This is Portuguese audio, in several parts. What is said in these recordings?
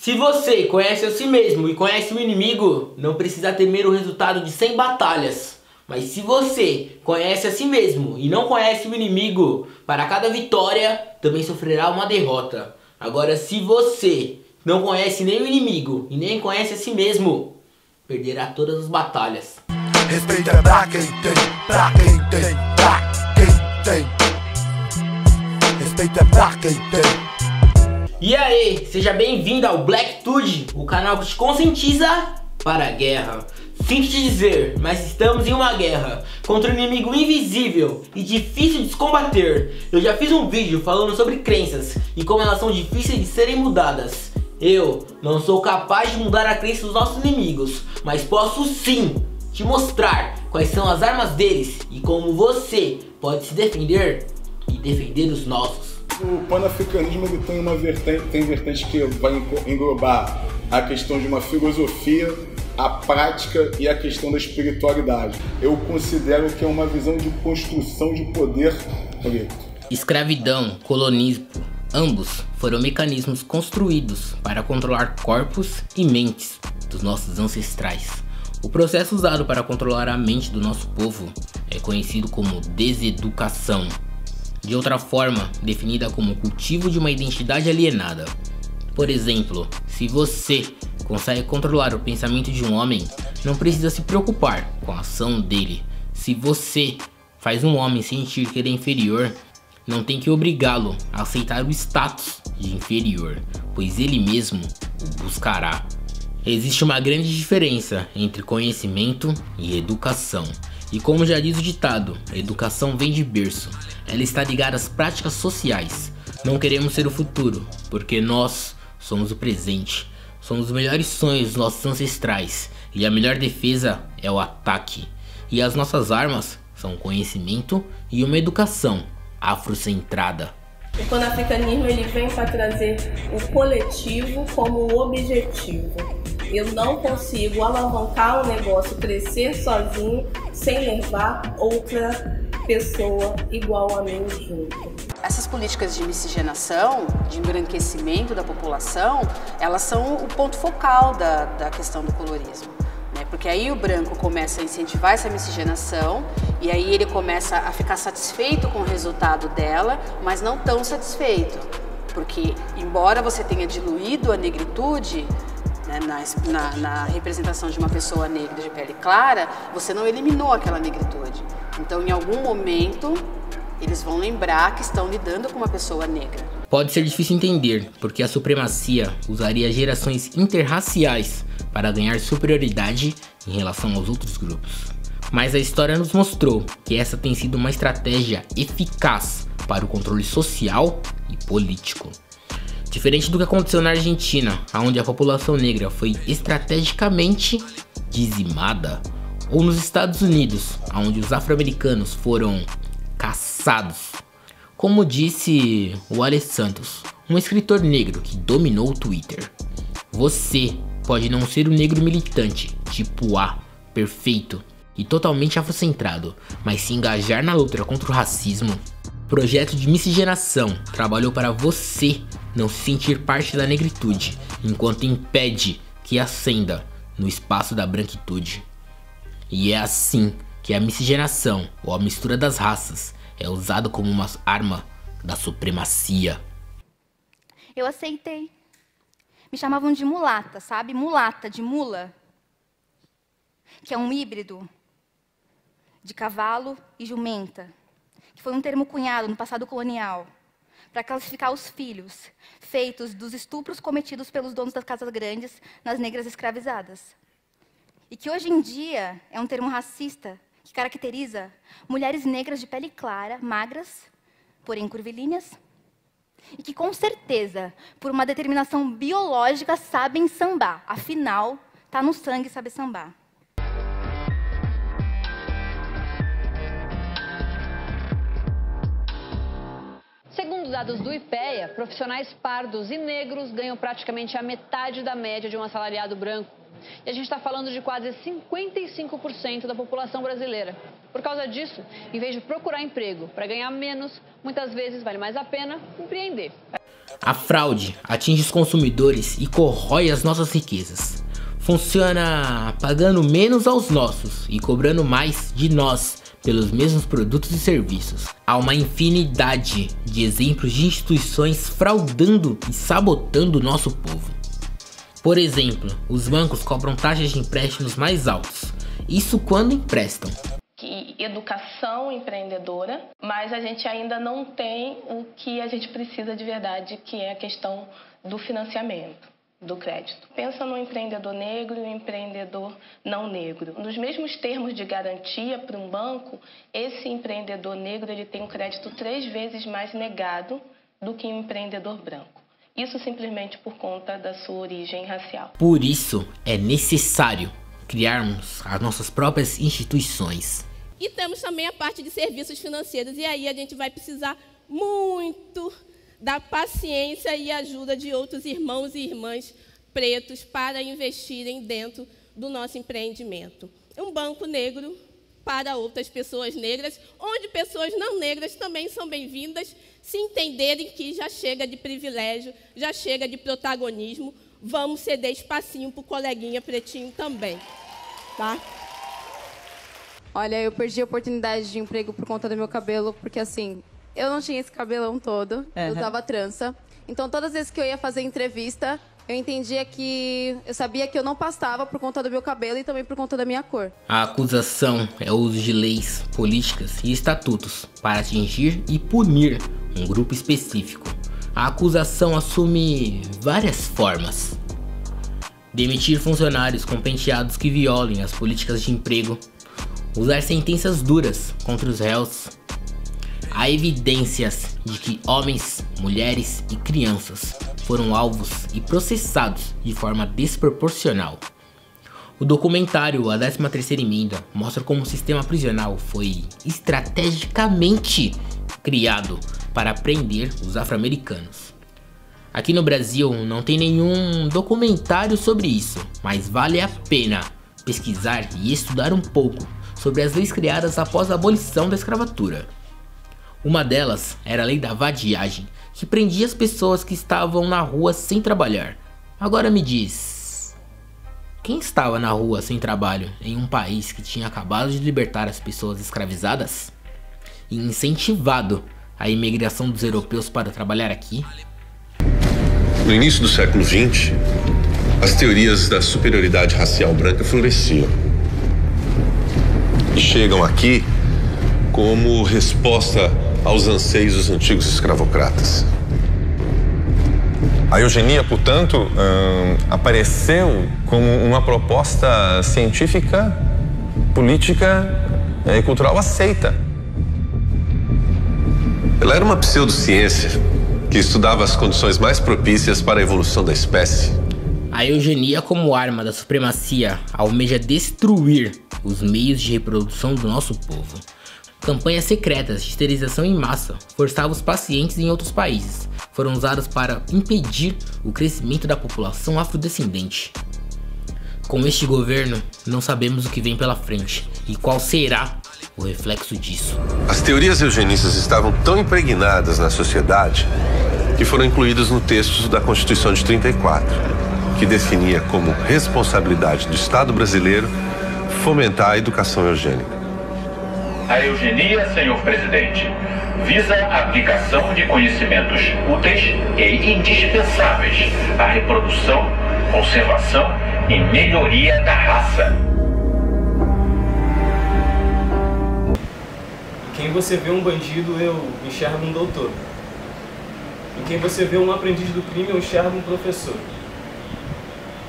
Se você conhece a si mesmo e conhece o inimigo, não precisa temer o resultado de 100 batalhas. Mas se você conhece a si mesmo e não conhece o inimigo, para cada vitória também sofrerá uma derrota. Agora, se você não conhece nem o inimigo e nem conhece a si mesmo, perderá todas as batalhas. Respeito é pra quem tem, pra quem tem, pra quem tem. Respeito é pra quem tem. E aí, seja bem-vindo ao Blacktude, o canal que te conscientiza para a guerra. Sinto te dizer, mas estamos em uma guerra contra um inimigo invisível e difícil de se combater. Eu já fiz um vídeo falando sobre crenças e como elas são difíceis de serem mudadas. Eu não sou capaz de mudar a crença dos nossos inimigos, mas posso sim te mostrar quais são as armas deles e como você pode se defender e defender os nossos. O panafricanismo ele tem vertente que vai englobar a questão de uma filosofia, a prática e a questão da espiritualidade. Eu considero que é uma visão de construção de poder preto. Escravidão, colonismo, ambos foram mecanismos construídos para controlar corpos e mentes dos nossos ancestrais. O processo usado para controlar a mente do nosso povo é conhecido como deseducação. De outra forma, definida como o cultivo de uma identidade alienada. Por exemplo, se você consegue controlar o pensamento de um homem, não precisa se preocupar com a ação dele. Se você faz um homem sentir que ele é inferior, não tem que obrigá-lo a aceitar o status de inferior, pois ele mesmo o buscará. Existe uma grande diferença entre conhecimento e educação. E como já diz o ditado, a educação vem de berço. Ela está ligada às práticas sociais. Não queremos ser o futuro, porque nós somos o presente. Somos os melhores sonhos dos nossos ancestrais. E a melhor defesa é o ataque. E as nossas armas são o conhecimento e uma educação afrocentrada. O panafricanismo ele vem para trazer o coletivo como objetivo. Eu não consigo alavancar um negócio, crescer sozinho, sem levar outra pessoa igual a mim junto. Essas políticas de miscigenação, de embranquecimento da população, elas são o ponto focal da questão do colorismo. Porque aí o branco começa a incentivar essa miscigenação e aí ele começa a ficar satisfeito com o resultado dela, mas não tão satisfeito. Porque embora você tenha diluído a negritude, né, na representação de uma pessoa negra de pele clara, você não eliminou aquela negritude. Então em algum momento eles vão lembrar que estão lidando com uma pessoa negra. Pode ser difícil entender, porque a supremacia usaria gerações interraciais para ganhar superioridade em relação aos outros grupos. Mas a história nos mostrou que essa tem sido uma estratégia eficaz para o controle social e político. Diferente do que aconteceu na Argentina, onde a população negra foi estrategicamente dizimada, ou nos Estados Unidos, onde os afro-americanos foram caçados. Como disse o Alex Santos, um escritor negro que dominou o Twitter: você pode não ser o negro militante, tipo A, perfeito e totalmente afrocentrado, mas se engajar na luta contra o racismo. O projeto de miscigenação trabalhou para você não se sentir parte da negritude, enquanto impede que ascenda no espaço da branquitude. E é assim que a miscigenação, ou a mistura das raças, é usado como uma arma da supremacia. Eu aceitei. Me chamavam de mulata, sabe? Mulata, de mula. Que é um híbrido de cavalo e jumenta. Que foi um termo cunhado no passado colonial para classificar os filhos feitos dos estupros cometidos pelos donos das casas grandes nas negras escravizadas. E que hoje em dia é um termo racista que caracteriza mulheres negras de pele clara, magras, porém curvilíneas, e que com certeza, por uma determinação biológica, sabem sambar. Afinal, tá no sangue saber sambar. Segundo dados do IPEA, profissionais pardos e negros ganham praticamente a metade da média de um assalariado branco. E a gente está falando de quase 55% da população brasileira. Por causa disso, em vez de procurar emprego para ganhar menos, muitas vezes vale mais a pena empreender. A fraude atinge os consumidores e corrói as nossas riquezas. Funciona pagando menos aos nossos e cobrando mais de nós pelos mesmos produtos e serviços. Há uma infinidade de exemplos de instituições fraudando e sabotando o nosso povo. Por exemplo, os bancos cobram taxas de empréstimos mais altos. Isso quando emprestam. Educação empreendedora, mas a gente ainda não tem o que a gente precisa de verdade, que é a questão do financiamento, do crédito. Pensa no empreendedor negro e o empreendedor não negro. Nos mesmos termos de garantia para um banco, esse empreendedor negro ele tem um crédito 3 vezes mais negado do que um empreendedor branco. Isso simplesmente por conta da sua origem racial. Por isso é necessário criarmos as nossas próprias instituições. E temos também a parte de serviços financeiros, e aí a gente vai precisar muito da paciência e ajuda de outros irmãos e irmãs pretos para investirem dentro do nosso empreendimento. Um banco negro para outras pessoas negras, onde pessoas não negras também são bem-vindas, se entenderem que já chega de privilégio, já chega de protagonismo, vamos ceder espacinho para o coleguinha pretinho também, tá? Olha, eu perdi a oportunidade de emprego por conta do meu cabelo, porque assim, eu não tinha esse cabelão todo, eu usava trança. Então, todas as vezes que eu ia fazer entrevista, eu entendia que eu sabia que eu não passava por conta do meu cabelo e também por conta da minha cor. A acusação é o uso de leis, políticas e estatutos para atingir e punir um grupo específico. A acusação assume várias formas. Demitir funcionários com penteados que violem as políticas de emprego, usar sentenças duras contra os réus. Há evidências de que homens, mulheres e crianças foram alvos e processados de forma desproporcional. O documentário A 13ª Emenda mostra como o sistema prisional foi estrategicamente criado para prender os afro-americanos. Aqui no Brasil não tem nenhum documentário sobre isso, mas vale a pena pesquisar e estudar um pouco sobre as leis criadas após a abolição da escravatura. Uma delas era a lei da vadiagem, que prendia as pessoas que estavam na rua sem trabalhar. Agora me diz, quem estava na rua sem trabalho em um país que tinha acabado de libertar as pessoas escravizadas e incentivado a imigração dos europeus para trabalhar aqui? No início do século XX, as teorias da superioridade racial branca floresciam. E chegam aqui como resposta aos anseios dos antigos escravocratas. A eugenia, portanto, apareceu como uma proposta científica, política e cultural aceita. Ela era uma pseudociência que estudava as condições mais propícias para a evolução da espécie. A eugenia, como arma da supremacia, almeja destruir os meios de reprodução do nosso povo. Campanhas secretas de esterilização em massa forçavam os pacientes em outros países. Foram usadas para impedir o crescimento da população afrodescendente. Com este governo, não sabemos o que vem pela frente e qual será o reflexo disso. As teorias eugenistas estavam tão impregnadas na sociedade que foram incluídas no texto da Constituição de 34, que definia como responsabilidade do Estado brasileiro fomentar a educação eugênica. A eugenia, senhor presidente, visa a aplicação de conhecimentos úteis e indispensáveis à reprodução, conservação e melhoria da raça. Em quem você vê um bandido, eu enxergo um doutor. Em quem você vê um aprendiz do crime, eu enxergo um professor.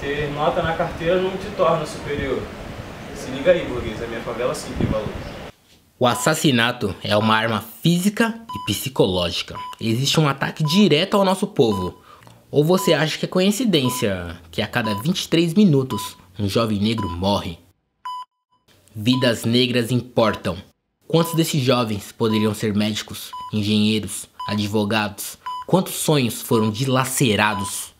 Ter nota na carteira não te torna superior. Se liga aí, burguês, a minha favela sim tem valor. O assassinato é uma arma física e psicológica. Existe um ataque direto ao nosso povo. Ou você acha que é coincidência que a cada 23 minutos um jovem negro morre? Vidas negras importam. Quantos desses jovens poderiam ser médicos, engenheiros, advogados? Quantos sonhos foram dilacerados?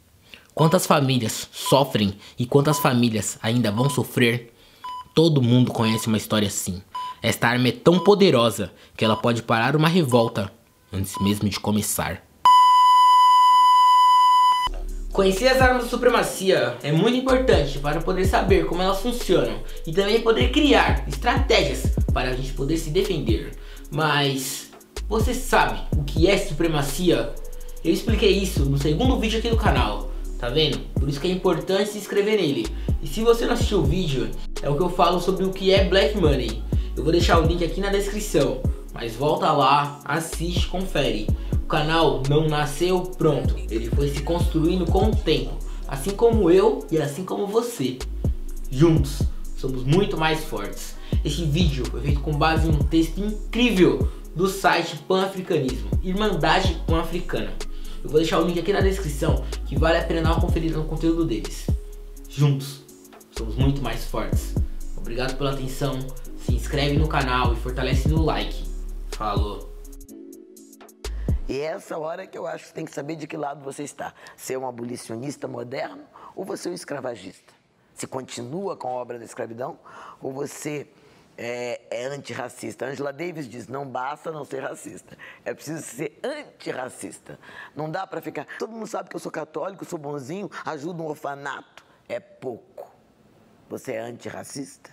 Quantas famílias sofrem e quantas famílias ainda vão sofrer? Todo mundo conhece uma história assim. Esta arma é tão poderosa que ela pode parar uma revolta antes mesmo de começar. Conhecer as armas da supremacia é muito importante para poder saber como elas funcionam e também poder criar estratégias para a gente poder se defender. Mas você sabe o que é supremacia? Eu expliquei isso no segundo vídeo aqui do canal, tá vendo? Por isso que é importante se inscrever nele. E se você não assistiu o vídeo, é o que eu falo sobre o que é Black Money. Eu vou deixar o link aqui na descrição, mas volta lá, assiste, confere. O canal não nasceu pronto, ele foi se construindo com o tempo, assim como eu e assim como você. Juntos, somos muito mais fortes. Este vídeo foi feito com base em um texto incrível do site Pan-Africanismo, Irmandade Pan-Africana. Eu vou deixar o link aqui na descrição, que vale a pena dar uma conferida no conteúdo deles. Juntos, somos muito mais fortes. Obrigado pela atenção, se inscreve no canal e fortalece no like. Falou! E é essa hora que eu acho que você tem que saber de que lado você está. Se é um abolicionista moderno ou você é um escravagista. Se continua com a obra da escravidão ou você é antirracista. Angela Davis diz, não basta não ser racista. É preciso ser antirracista. Não dá para ficar... Todo mundo sabe que eu sou católico, sou bonzinho, ajudo um orfanato. É pouco. Você é antirracista?